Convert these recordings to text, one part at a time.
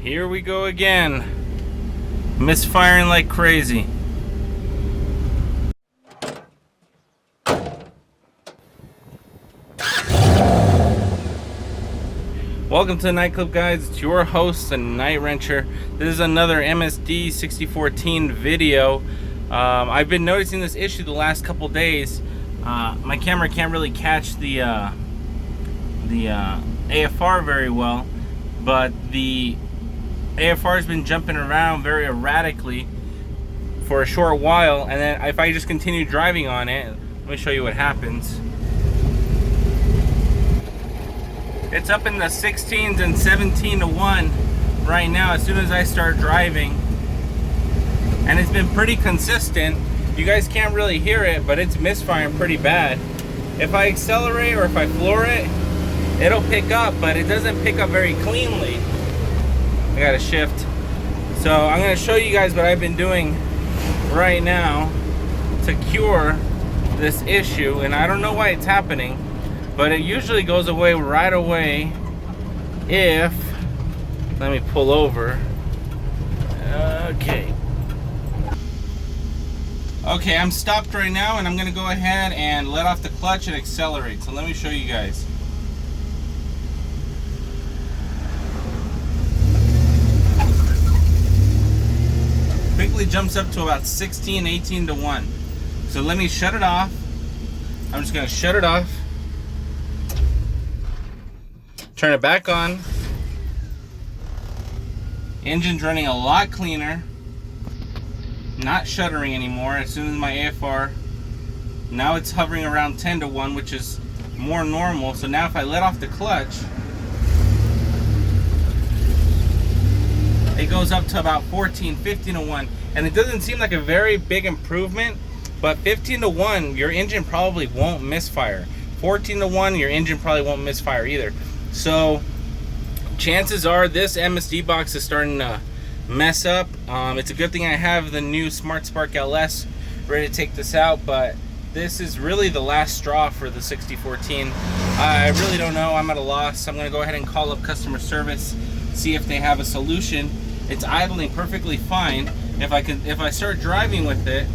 Here we go again. Misfiring like crazy. Welcome to the Nightclub, guys. It's your host, the Night Wrencher. This is another MSD 6014 video. I've been noticing this issue the last couple days. My camera can't really catch the AFR very well, but the AFR has been jumping around very erratically for a short while, and then if I just continue driving on it, let me show you what happens. It's up in the 16s and 17 to 1 right now as soon as I start driving, and it's been pretty consistent. You guys can't really hear it, but it's misfiring pretty bad. If I accelerate or if I floor it, it'll pick up, but it doesn't pick up very cleanly. I gotta shift. So I'm gonna show you guys what I've been doing right now to cure this issue, and I don't know why it's happening, but it usually goes away right away if, let me pull over. Okay, I'm stopped right now, and I'm gonna go ahead and let off the clutch and accelerate. So let me show you guys. Quickly jumps up to about 16, 18 to 1. So let me shut it off. I'm just gonna shut it off. Turn it back on. Engine's running a lot cleaner. Not shuddering anymore as soon as my AFR. Now it's hovering around 10 to 1, which is more normal. So now if I let off the clutch, it goes up to about 14, 15 to 1. And it doesn't seem like a very big improvement, but 15 to 1, your engine probably won't misfire. 14 to 1, your engine probably won't misfire either. So chances are this MSD box is starting to mess up. It's a good thing I have the new Smart Spark LS ready to take this out, but this is really the last straw for the 6014. I really don't know. I'm at a loss. I'm going to go ahead and call up customer service, see if they have a solution. It's idling perfectly fine. If I start driving with it,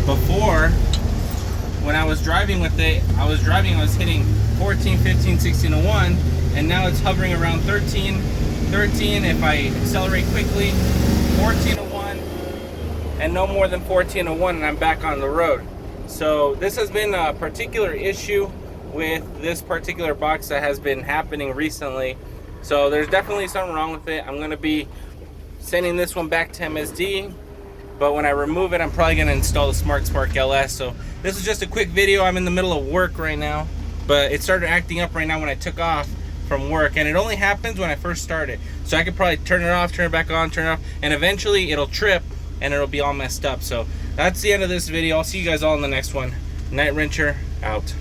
before, when I was driving with it, I was hitting 14, 15, 16 to 1, and now it's hovering around 13. If I accelerate quickly, 14 to 1, and no more than 14 to 1, and I'm back on the road. So this has been a particular issue with this particular box that has been happening recently. So there's definitely something wrong with it. I'm going to be sending this one back to MSD, but when I remove it, I'm probably going to install the Smart Spark LS. So this is just a quick video. I'm in the middle of work right now, but it started acting up right now when I took off from work, and it only happens when I first start it. So I could probably turn it off, turn it back on, turn it off, and eventually it'll trip and it'll be all messed up. So that's the end of this video. I'll see you guys all in the next one. Night Wrencher out.